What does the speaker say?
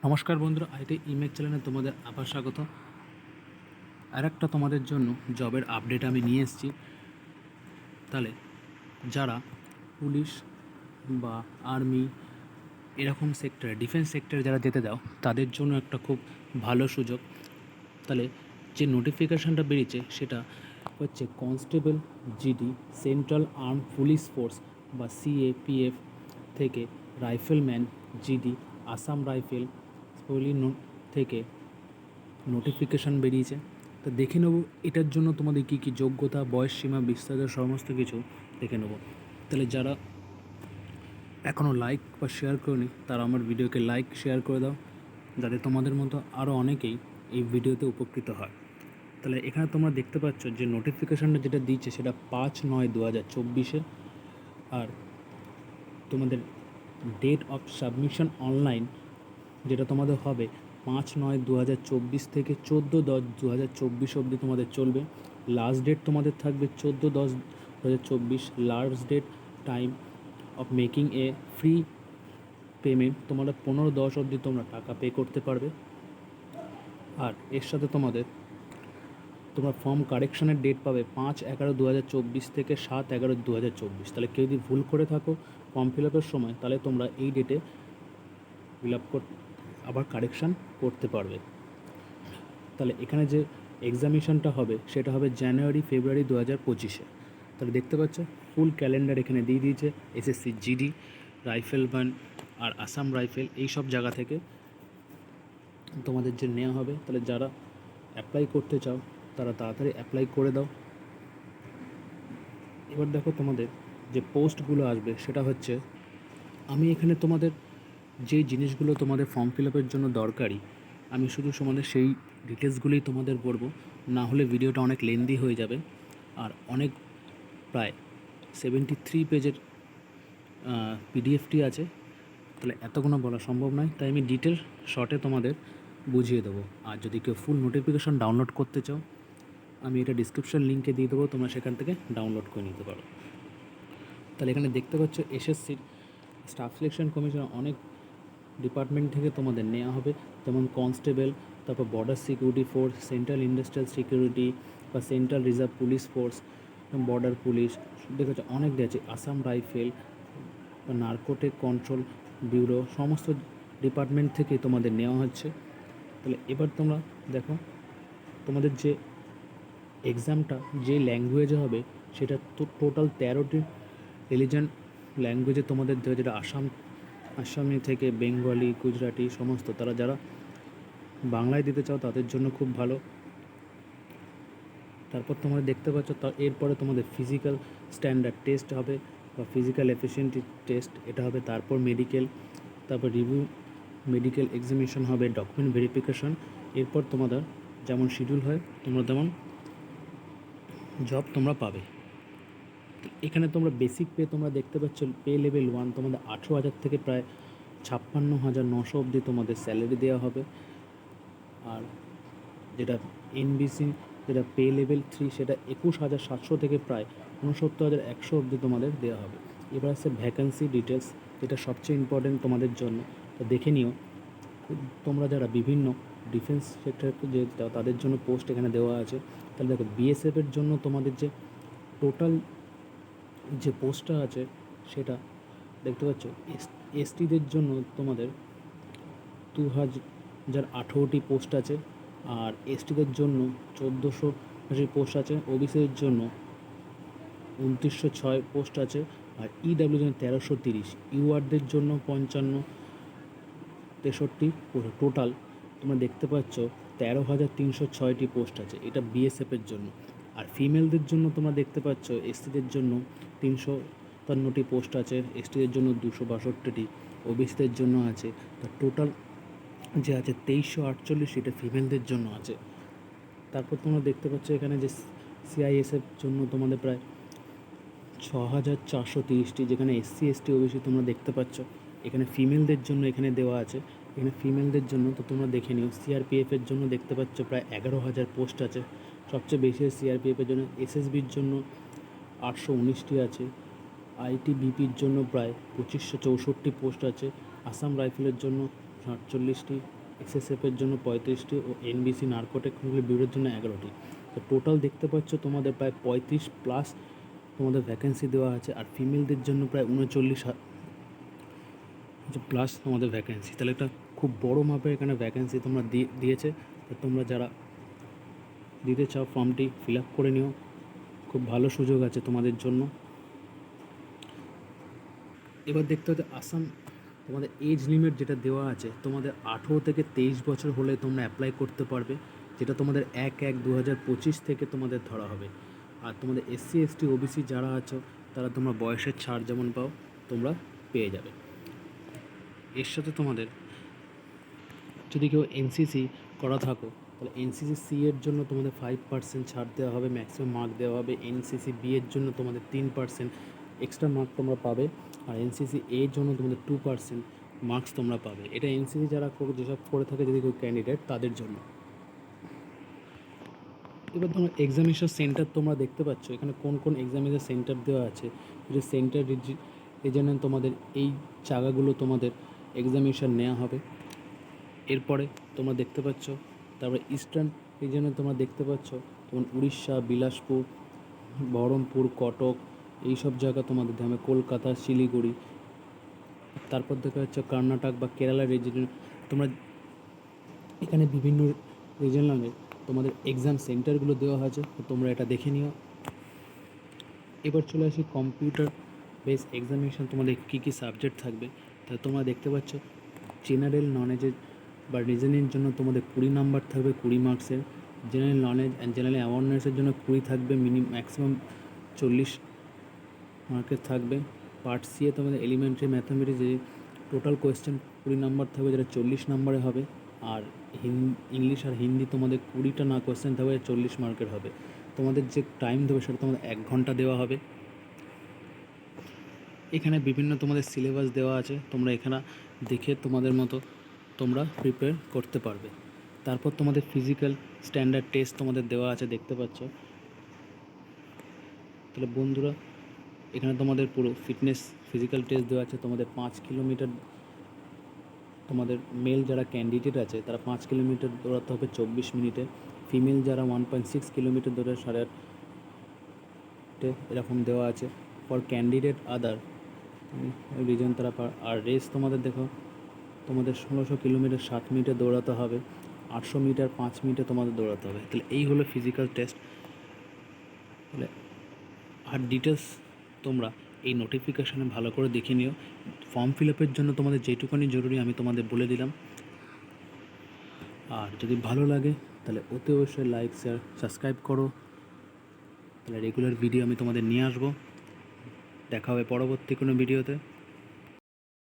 নমস্কার বন্ধুরা, IT image চ্যানেলে তোমাদের আবার স্বাগত। আর একটা তোমাদের জন্য জবের আপডেট আমি নিয়ে এসেছি। তাহলে যারা পুলিশ বা আর্মি এরকম সেক্টরে, ডিফেন্স সেক্টরে যারা যেতে দাও, তাদের জন্য একটা খুব ভালো সুযোগ। তাহলে যে নোটিফিকেশানটা বেরিয়েছে সেটা হচ্ছে constable GD, central arm police force বা সিএপিএফ থেকে রাইফেলম্যান জিডি, আসাম রাইফেল থেকে নোটিফিকেশান বেরিয়েছে। তো দেখে নেব এটার জন্য তোমাদের কী কী যোগ্যতা, বয়স সীমা, বিস্তারিত সমস্ত কিছু দেখে নেব। তাহলে যারা এখনও লাইক বা শেয়ার করেনি তারা আমার ভিডিওকে লাইক শেয়ার করে দাও, যাতে তোমাদের মতো আরও অনেকেই এই ভিডিওতে উপকৃত হয়। তাহলে এখানে তোমরা দেখতে পাচ্ছ যে নোটিফিকেশানটা যেটা দিচ্ছে সেটা 5/9/2024। আর তোমাদের ডেট অফ সাবমিশন অনলাইন যেটা তোমাদের হবে 5/9/2024 থেকে 14/10/2024 অবধি তোমাদের চলবে। লাস্ট ডেট তোমাদের থাকবে 14/10/2024। Last date time of making a free payment, তোমরা 15/10 অবধি তোমরা টাকা পে করতে পারবে। আর এর সাথে তোমরা ফর্ম কারেকশানের ডেট পাবে 5/11/2024 থেকে 7/11/2024। তাহলে কেউ যদি ভুল করে থাকো ফর্ম ফিল আপের সময়, তাহলে তোমরা এই ডেটে ফিল আপ আবার কারেকশান করতে পারবে। তাহলে এখানে যে এক্সামিশনটা হবে সেটা হবে জানুয়ারি-ফেব্রুয়ারি 2025-এ। তাহলে দেখতে পাচ্ছ ফুল ক্যালেন্ডার এখানে দিয়ে দিয়েছে। এসএসসি জিডি, রাইফেলম্যান আর আসাম রাইফেল এই সব জায়গা থেকে তোমাদের যে নেওয়া হবে। তাহলে যারা অ্যাপ্লাই করতে চাও তারা তাড়াতাড়ি অ্যাপ্লাই করে দাও। এবার দেখো তোমাদের যে পোস্টগুলো আসবে সেটা হচ্ছে, আমি এখানে তোমাদের যেই জিনিসগুলো তোমাদের ফর্ম ফিল আপের জন্য দরকারি আমি শুধু তোমাদের সেই ডিটেলসগুলোই তোমাদের বলবো, না হলে ভিডিওটা অনেক লেন্দি হয়ে যাবে। আর অনেক প্রায় 73 পেজের পিডিএফটি আছে, তাহলে এতগুলো বলা সম্ভব নয়, তাই আমি ডিটেল শর্টে তোমাদের বুঝিয়ে দেবো। আর যদি কেউ ফুল নোটিফিকেশন ডাউনলোড করতে চাও, আমি এটা ডিসক্রিপশন লিঙ্কে দিয়ে দেবো, তোমরা সেখান থেকে ডাউনলোড করে নিতে পারো। তাহলে এখানে দেখতে পাচ্ছ এসএসসির স্টাফ সিলেকশন কমিশন অনেক ডিপার্টমেন্ট থেকে তোমাদের নেওয়া হবে, যেমন কনস্টেবল, তারপর border security force, central industrial security বা central reserve police force, border police, দেখেছো অনেক আছে, আসাম রাইফেল বা নার্কোটিক কন্ট্রোল ব্যুরো, সমস্ত ডিপার্টমেন্ট থেকে তোমাদের নেওয়া হচ্ছে। তাহলে এবার তোমরা দেখো তোমাদের যে এক্সামটা যে ল্যাঙ্গুয়েজে হবে সেটা তো টোটাল 13টি রিলিজন ল্যাঙ্গুয়েজে তোমাদের দেওয়া, যেটা আসামি থেকে বেঙ্গলি, গুজরাটি সমস্ত। তারা যারা বাংলায় দিতে চাও তাদের জন্য খুব ভালো। তারপর তোমরা দেখতে পাচ্ছ এরপরে তোমাদের ফিজিক্যাল স্ট্যান্ডার্ড টেস্ট হবে বা ফিজিক্যাল এফিসিয়েন্সি টেস্ট, এটা হবে। তারপর মেডিকেল, তারপর রিভিউ মেডিকেল এক্সামিনেশন হবে, ডকুমেন্ট ভেরিফিকেশন। এরপর তোমাদের যেমন শিডিউল হয় তোমরা তেমন জব তোমরা পাবে। এখানে তোমরা বেসিক পে তোমরা দেখতে পাচ্ছ পে লেভেল 1 তোমাদের 18,000 থেকে প্রায় 56,900 অবধি তোমাদের স্যালারি দেওয়া হবে। আর যেটা এনবিসি যেটা পে লেভেল 3 সেটা 21,700 থেকে প্রায় 69,100 অবধি তোমাদের দেওয়া হবে। এবার আসছে ভ্যাকেন্সি ডিটেলস, যেটা সবচেয়ে ইম্পর্টেন্ট তোমাদের জন্য। তো দেখে নিও তোমরা যারা বিভিন্ন ডিফেন্স সেক্টরে যে তাদের জন্য পোস্ট এখানে দেওয়া আছে। তাহলে দেখো বিএসএফের জন্য তোমাদের যে টোটাল যে পোস্টটা আছে সেটা দেখতে পাচ্ছ। এসটিদের জন্য তোমাদের 2,018টি পোস্ট আছে, আর এসটিদের জন্য 1,480 পোস্ট আছে, ওবিসিদের জন্য 2,906 পোস্ট আছে, আর ইডাব্লিউর জন্য 1,330, ইউআরদের জন্য 55,63 টোটাল তোমরা দেখতে পাচ্ছ 13,306টি পোস্ট আছে, এটা বিএসএফের জন্য। আর ফিমেলদের জন্য তোমরা দেখতে পাচ্ছ এসটিদের জন্য 353টি পোস্ট আছে, এসটিদের জন্য 262টি, ওবিসিদের জন্য আছে। তো টোটাল যে আছে 2,348, এটা ফিমেলদের জন্য আছে। তারপর তোমরা দেখতে পাচ্ছ এখানে যে সিআইএসএফ জন্য তোমাদের প্রায় 6,430টি, যেখানে এসসি এসটি ওবিসি তোমরা দেখতে পাচ্ছ। এখানে ফিমেলদের জন্য এখানে দেওয়া আছে, এখানে ফিমেলদের জন্য তো তোমরা দেখে নিও। সিআরপিএফের জন্য দেখতে পাচ্ছ প্রায় 11,000 পোস্ট আছে, সবচেয়ে বেশি সিআরপিএফের জন্য। এসএসবির জন্য 819টি আছে, আইটিবিপির জন্য প্রায় 2,564 পোস্ট আছে, আসাম রাইফেলের জন্য 48টি, এসএসএফের জন্য 35টি ও এনবিসি নার্কোটিক ব্যুরোর জন্য 11টি। তো টোটাল দেখতে পাচ্ছ তোমাদের প্রায় 35+ তোমাদের ভ্যাকেন্সি দেওয়া আছে, আর ফিমেলদের জন্য প্রায় 39+ তোমাদের ভ্যাকেন্সি। তাহলে একটা খুব বড় মাপের এখানে ভ্যাকেন্সি তোমরা দিয়েছে। তো তোমরা যারা দিতে চাও ফর্মটি ফিল আপ করে নিও, খুব ভালো সুযোগ আছে তোমাদের জন্য। এবার দেখতে হচ্ছে আসাম তোমাদের এজ লিমিট যেটা দেওয়া আছে, তোমাদের 18 থেকে 23 বছর হলে তোমরা অ্যাপ্লাই করতে পারবে, যেটা তোমাদের 1/1/2025 থেকে তোমাদের ধরা হবে। আর তোমাদের SC ST OBC যারা আছো তারা তোমরা বয়সের ছাড় যেমন পাও তোমরা পেয়ে যাবে। এর সাথে তোমাদের যদি কেউ এনসিসি করা থাকো তাহলে এনসিসি সি এর জন্য তোমাদের 5% ছাড় দেওয়া হবে, ম্যাক্সিমাম মার্ক দেওয়া হবে। এনসিসি বি এর জন্য তোমাদের 3% এক্সট্রা মার্ক তোমরা পাবে, আর এনসিসি এর জন্য তোমাদের 2% মার্কস তোমরা পাবে। এটা এনসিসি যারা যেসব করে থাকে যদি কেউ ক্যান্ডিডেট তাদের জন্য। এবার তোমার এক্সামিনেশন সেন্টার তোমরা দেখতে পাচ্ছ এখানে কোন কোন এক্সামিনেশন সেন্টার দেওয়া আছে। যে সেন্টার রিজনে তোমাদের এই জায়গাগুলো তোমাদের এক্সামিনেশন নেওয়া হবে। এরপরে তোমরা দেখতে পাচ্ছ তারপরে ইস্টার্ন রিজনে তোমরা দেখতে পাচ্ছ যেমন উড়িষ্যা, বিলাসপুর, বহরমপুর, কটক, এইসব জায়গা তোমাদের হবে, কলকাতা, শিলিগুড়ি। তারপর দেখা যাচ্ছে কর্ণাটক বা কেরালা রিজনে তোমরা এখানে বিভিন্ন রিজনালে তোমাদের এক্সাম সেন্টারগুলো দেওয়া হয়েছে, তো তোমরা এটা দেখে নিও। এবার চলে আসি কম্পিউটার বেস এক্সামিনেশন তোমাদের কী কী সাবজেক্ট থাকবে। তা তোমরা দেখতে পাচ্ছ জেনারেল নলেজের বা রিজনিংয়ের জন্য তোমাদের 20 নাম্বার থাকবে 20 মার্কসের। জেনারেল নলেজ অ্যান্ড জেনারেল অ্যাওয়ারনেসের জন্য 20 থাকবে, ম্যাক্সিমাম 40 মার্কের থাকবে। পার্ট সি এ তোমাদের elementary mathematics total question 20 number থাকবে, যেটা 40 নাম্বারে হবে। আর ইংলিশ আর হিন্দি তোমাদের 20টা না কোয়েশ্চেন থাকবে, 40 মার্কের হবে। তোমাদের যে টাইম দেবে সেটা তোমাদের 1 ঘন্টা দেওয়া হবে। এখানে বিভিন্ন তোমাদের সিলেবাস দেওয়া আছে, তোমরা এখানে দেখে তোমাদের মতো তোমরা প্রিপেয়ার করতে পারবে। তারপর তোমাদের ফিজিক্যাল স্ট্যান্ডার্ড টেস্ট তোমাদের দেওয়া আছে দেখতে পাচ্ছ। তাহলে বন্ধুরা এখানে তোমাদের পুরো ফিটনেস ফিজিক্যাল টেস্ট দেওয়া আছে। তোমাদের 5 কিলোমিটার তোমাদের মেল যারা ক্যান্ডিডেট আছে তারা 5 কিলোমিটার দৌড়াতে হবে 24 মিনিটে। ফিমেল যারা 1.6 কিলোমিটার দৌড়ে 8.5 এরকম দেওয়া আছে। ফর ক্যান্ডিডেট আদার রিজন তারা আর রেস তোমাদের দেখো তোমাদের 1600 কিলোমিটার 7 মিনিটে দৌড়াতে হবে, 800 মিটার 5 মিনিটে তোমাদের দৌড়াতে হবে। তাহলে এই হলো ফিজিক্যাল টেস্ট। তাহলে আর ডিটেলস তোমরা এই নোটিফিকেশানে ভালো করে দেখে নিও। ফর্ম ফিল আপের জন্য তোমাদের যেটুকুনি জরুরি আমি তোমাদের বলে দিলাম। আর যদি ভালো লাগে তাহলে অতি অবশ্যই লাইক, শেয়ার, সাবস্ক্রাইব করো। তাহলে রেগুলার ভিডিও আমি তোমাদের নিয়ে আসবো। দেখা হবে পরবর্তী কোনো ভিডিওতে।